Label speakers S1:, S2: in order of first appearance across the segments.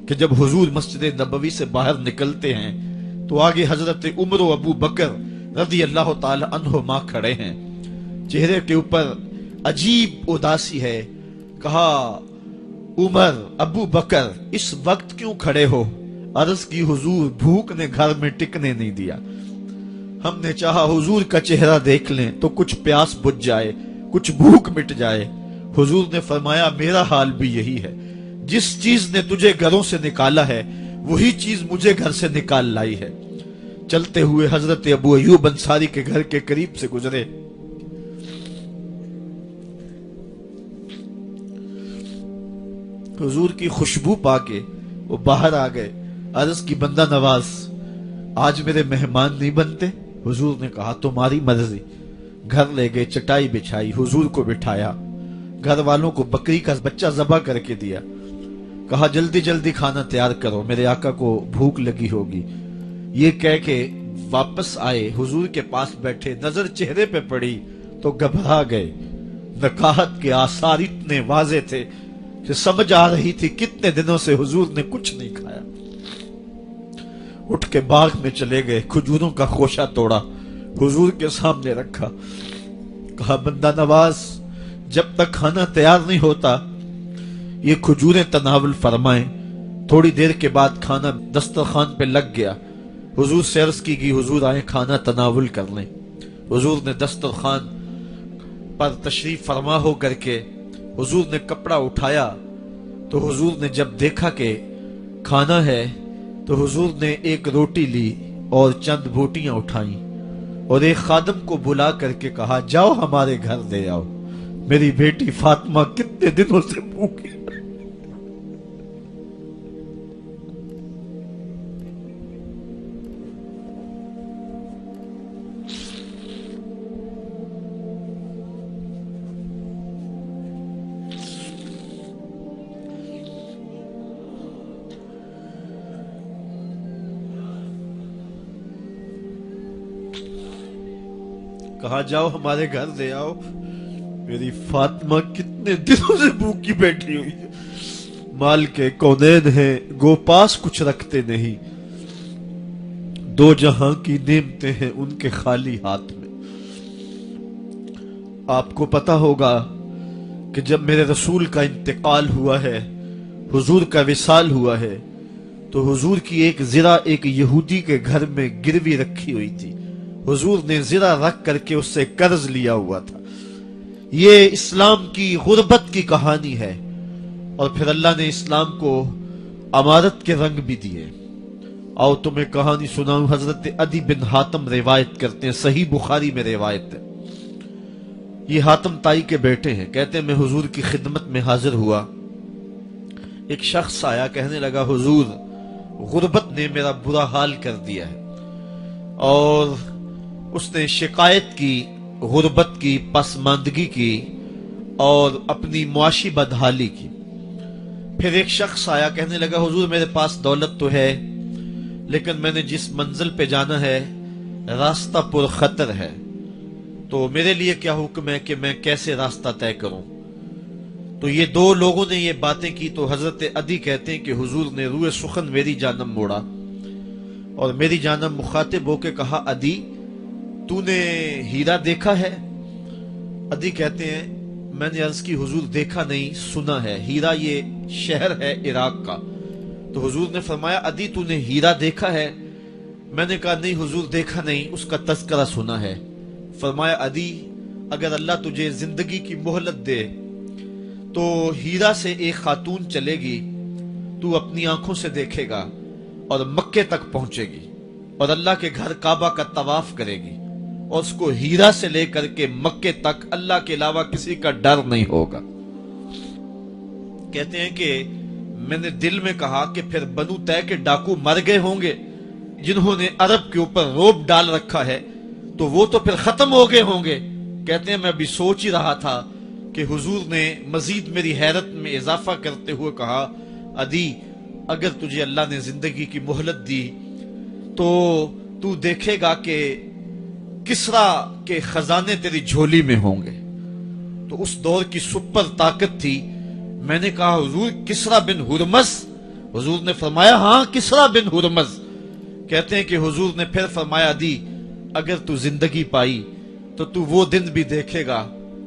S1: کہ جب حضور مسجد نبوی سے باہر نکلتے ہیں تو آگے حضرت عمر و ابو بکر رضی اللہ تعالی عنہما کھڑے ہیں، چہرے کے اوپر عجیب اداسی ہے۔ کہا عمر، ابو بکر اس وقت کیوں کھڑے ہو؟ عرض کی حضور بھوک نے گھر میں ٹکنے نہیں دیا، ہم نے چاہا حضور کا چہرہ دیکھ لیں تو کچھ پیاس بجھ جائے، کچھ بھوک مٹ جائے۔ حضور نے فرمایا میرا حال بھی یہی ہے، جس چیز نے تجھے گھروں سے نکالا ہے وہی چیز مجھے گھر سے نکال لائی ہے۔ چلتے ہوئے حضرت ابو ایوب انصاری کے گھر کے قریب سے گزرے، حضور کی خوشبو پا کے وہ باہر آ گئے۔ عرض کی بندہ نواز آج میرے مہمان نہیں بنتے؟ حضور نے کہا تمہاری مرضی۔ گھر لے گئے، چٹائی بچھائی، حضور کو بٹھایا، گھر والوں کو بکری کا بچہ ذبح کر کے دیا، کہا جلدی جلدی کھانا تیار کرو، میرے آقا کو بھوک لگی ہوگی۔ یہ کہہ کے واپس آئے، حضور کے پاس بیٹھے، نظر چہرے پہ پڑی تو گھبرا گئے۔ نکاحت کے آثار اتنے واضح تھے کہ سمجھ آ رہی تھی کتنے دنوں سے حضور نے کچھ نہیں کھایا۔ اٹھ کے باغ میں چلے گئے، کھجوروں کا خوشہ توڑا، حضور کے سامنے رکھا، کہا بندہ نواز جب تک کھانا تیار نہیں ہوتا یہ کھجوریں تناول فرمائیں۔ تھوڑی دیر کے بعد کھانا دسترخوان پہ لگ گیا، حضور سے عرض کی گئی حضور آئیں کھانا تناول کر لیں۔ حضور نے دسترخوان پر تشریف فرما ہو کر کے حضور نے کپڑا اٹھایا تو حضور نے جب دیکھا کہ کھانا ہے تو حضور نے ایک روٹی لی اور چند بوٹیاں اٹھائیں اور ایک خادم کو بلا کر کے کہا جاؤ ہمارے گھر دے آؤ، میری بیٹی فاطمہ کتنے دنوں سے بھوکی۔ کہا جاؤ ہمارے گھر دے آؤ، میری فاطمہ کتنے دنوں سے بھوکی بیٹھی ہوئی ہے۔ مال کے کونین ہیں گو پاس کچھ رکھتے نہیں، دو جہاں کی نعمتیں ہیں ان کے خالی ہاتھ میں۔ آپ کو پتا ہوگا کہ جب میرے رسول کا انتقال ہوا ہے، حضور کا وصال ہوا ہے، تو حضور کی ایک زرہ ایک یہودی کے گھر میں گروی رکھی ہوئی تھی، حضور نے زرہ رکھ کر کے اس سے قرض لیا ہوا تھا۔ یہ اسلام کی غربت کی کہانی ہے، اور پھر اللہ نے اسلام کو امارت کے رنگ بھی دیے۔ آؤ تمہیں کہانی سناؤں، حضرت عدی بن حاتم روایت کرتے ہیں، صحیح بخاری میں روایت ہے۔ یہ حاتم تائی کے بیٹے ہیں، کہتے ہیں میں حضور کی خدمت میں حاضر ہوا، ایک شخص آیا کہنے لگا حضور غربت نے میرا برا حال کر دیا ہے، اور اس نے شکایت کی غربت کی، پسماندگی کی اور اپنی معاشی بدحالی کی۔ پھر ایک شخص آیا کہنے لگا حضور میرے پاس دولت تو ہے لیکن میں نے جس منزل پہ جانا ہے راستہ پر خطر ہے، تو میرے لیے کیا حکم ہے کہ میں کیسے راستہ طے کروں؟ تو یہ دو لوگوں نے یہ باتیں کی تو حضرت عدی کہتے ہیں کہ حضور نے روئے سخن میری جانب موڑا اور میری جانب مخاطب ہو کے کہا عدی تو نے ہیرا دیکھا ہے؟ عدی کہتے ہیں میں نے عرض کی حضور دیکھا نہیں، سنا ہے، ہیرا یہ شہر ہے عراق کا۔ تو حضور نے فرمایا عدی تو نے ہیرا دیکھا ہے؟ میں نے کہا نہیں حضور دیکھا نہیں، اس کا تذکرہ سنا ہے۔ فرمایا عدی اگر اللہ تجھے زندگی کی مہلت دے تو ہیرا سے ایک خاتون چلے گی، تو اپنی آنکھوں سے دیکھے گا اور مکے تک پہنچے گی اور اللہ کے گھر کعبہ کا طواف کرے گی، اور اس کو ہیرا سے لے کر کے مکے تک اللہ کے علاوہ کسی کا ڈر نہیں ہوگا۔ کہتے ہیں کہ میں نے دل میں کہا کہ پھر بنو طے کے ڈاکو مر گئے ہوں گے جنہوں نے عرب کے اوپر روب ڈال رکھا ہے، تو وہ تو پھر ختم ہو گئے ہوں گے۔ کہتے ہیں میں بھی سوچ ہی رہا تھا کہ حضور نے مزید میری حیرت میں اضافہ کرتے ہوئے کہا عدی اگر تجھے اللہ نے زندگی کی مہلت دی تو تو دیکھے گا کہ کسرا کے خزانے تیری جھولی میں ہوں گے۔ تو اس دور کی سپر طاقت تھی۔ میں نے کہا حضور کسرا بن ہرمز؟ हुजूर ने फरमाया हाँ किसरा बिन हुरमज। कहते हैं कि हुजूर ने फिर फरमाया दी अगर तू जिंदगी पाई तो तू वो दिन भी देखेगा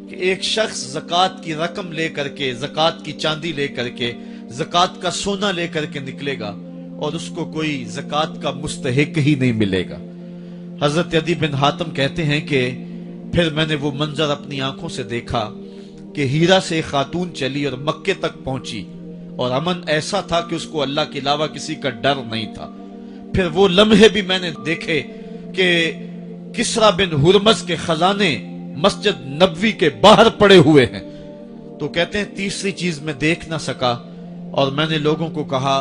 S1: कि एक शख्स ज़कात की रकम लेकर के, ज़कात की चांदी लेकर के, ज़कात का सोना लेकर के निकलेगा और उसको कोई ज़कात का मुस्तहिक ही नहीं मिलेगा। हजरत अदी बिन हातिम कहते हैं कि फिर मैंने वो मंजर अपनी आंखों से देखा कि हीरा से एक खातून चली और मक्के तक पहुंची और अमन ऐसा था कि उसको अल्लाह के अलावा किसी का डर नहीं था। फिर वो लम्हे भी मैंने देखे कि किसरा बिन हुरमज के खजाने मस्जिद नबवी के बाहर पड़े हुए हैं। तो कहते हैं तीसरी चीज मैं देख ना सका और मैंने लोगों को कहा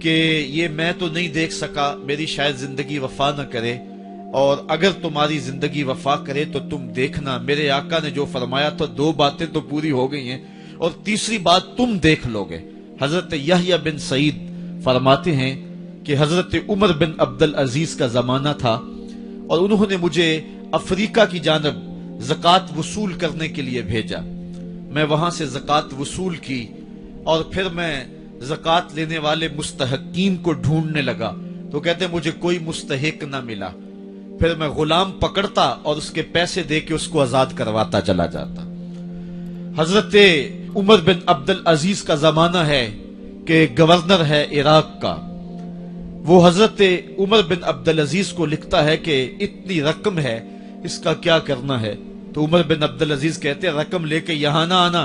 S1: कि ये मैं तो नहीं देख सका, मेरी शायद जिंदगी वफा न करे, और अगर तुम्हारी जिंदगी वफा करे तो तुम देखना मेरे आका ने जो फरमाया तो दो बातें तो पूरी हो गई हैं और तीसरी बात तुम देख लोगे। हजरत यहया बिन सईद फरमाते हैं कि हजरत उमर बिन अब्दुल अजीज का जमाना था और उन्होंने मुझे अफ्रीका की जानब ज़कात वसूल करने के लिए भेजा। मैं वहां से ज़कात वसूल की और फिर मैं ज़कात लेने वाले मुस्तहकीन को ढूंढने लगा। तो कहते मुझे कोई मुस्तहिक ना मिला। फिर मैं गुलाम पकड़ता और उसके पैसे दे के उसको आजाद करवाता चला जाता। हजरत उमर बिन अब्दुल अजीज का जमाना है कि गवर्नर है इराक का। वो हजरत उमर बिन अब्दुल अजीज को लिखता है कि इतनी रकम है, इसका क्या करना है। तो उमर बिन अब्दुल अजीज कहते हैं रकम लेके यहां ना आना,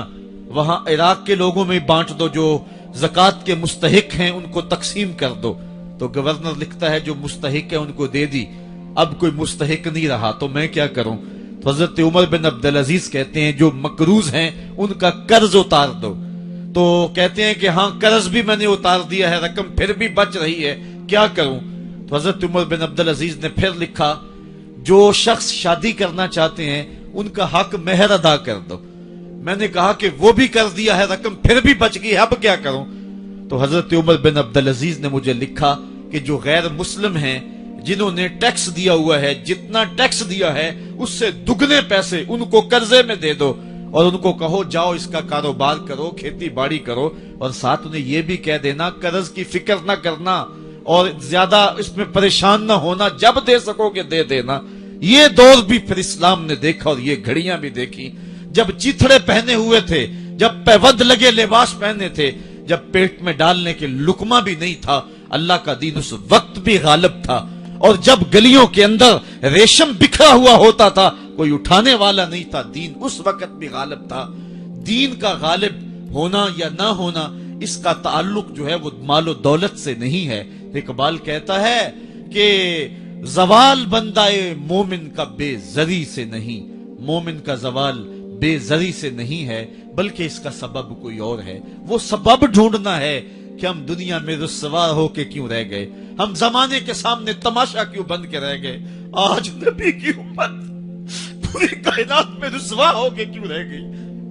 S1: वहां इराक के लोगों में बांट दो, जो ज़कात के मुस्तहिक हैं उनको तकसीम कर दो। तो गवर्नर लिखता है जो मुस्तहिक है उनको दे दी, अब कोई मुस्तहिक नहीं रहा तो मैं क्या करूं। तो हजरत उमर बिन अब्दुल अजीज कहते हैं जो मकरूज हैं उनका कर्ज उतार दो। तो कहते हैं कि हाँ कर्ज भी मैंने उतार दिया है, रकम फिर भी बच रही है, क्या करूं। तो हजरत उमर बिन अब्दुल अजीज ने फिर लिखा जो शख्स शादी करना चाहते हैं उनका हक मेहर अदा कर दो। मैंने कहा कि वो भी कर दिया है, रकम फिर भी बच गई, अब क्या करूं। तो हजरत उमर बिन अब्दुल अजीज ने मुझे लिखा कि जो गैर मुस्लिम हैं जिन्होंने टैक्स दिया हुआ है, जितना टैक्स दिया है उससे दुगने पैसे उनको कर्जे में दे दो और उनको कहो जाओ इसका कारोबार करो, खेती बाड़ी करो, और साथ उन्हें यह भी कह देना कर्ज की फिक्र ना करना और ज्यादा इसमें परेशान ना होना, जब दे सकोगे दे देना। ये दौर भी फिर इस्लाम ने देखा और ये घड़ियां भी देखी जब चीथड़े पहने हुए थे, जब पैबंद लगे लिबास पहने थे, जब पेट में डालने के लुकमा भी नहीं था। अल्लाह का दीन उस वक्त भी गालिब था और जब गलियों के अंदर रेशम बिखरा हुआ होता था कोई उठाने वाला नहीं था, दीन उस वक्त भी गालिब था। दीन का गालिब होना या ना होना इसका ताल्लुक जो है वो मालो दौलत से नहीं है। इकबाल कहता है कि जवाल बंदाए मोमिन का बेजरी से नहीं, मोमिन का जवाल बेजरी से नहीं है बल्कि इसका सबब कोई और है। वो सबब ढूंढना है कि हम दुनिया में रुस्वा होके क्यों रह गए, हम जमाने के सामने तमाशा क्यों बन के रह गए। आज नबी की उम्मत पूरी कायनात में रुस्वा होके क्यों रह गई।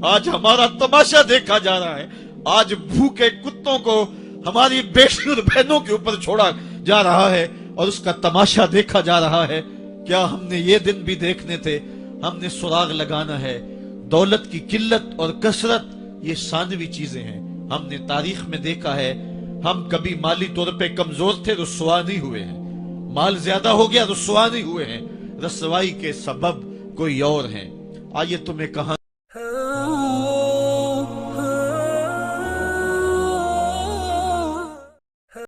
S1: आज हमारा तमाशा देखा जा रहा है, आज भूखे कुत्तों को हमारी बेटियों और बहनों के ऊपर छोड़ा जा रहा है और उसका तमाशा देखा जा रहा है। क्या हमने ये दिन भी देखने थे। हमने सुराग लगाना है। दौलत की किल्लत और कसरत ये सानवी चीजें हैं। हमने तारीख में देखा है हम कभी माली तौर पे कमजोर थे, रुस्वा नहीं हुए हैं। माल ज्यादा हो गया, रुस्वा नहीं हुए हैं। रसवाई के सबब कोई और हैं। आइए तुम्हें कहा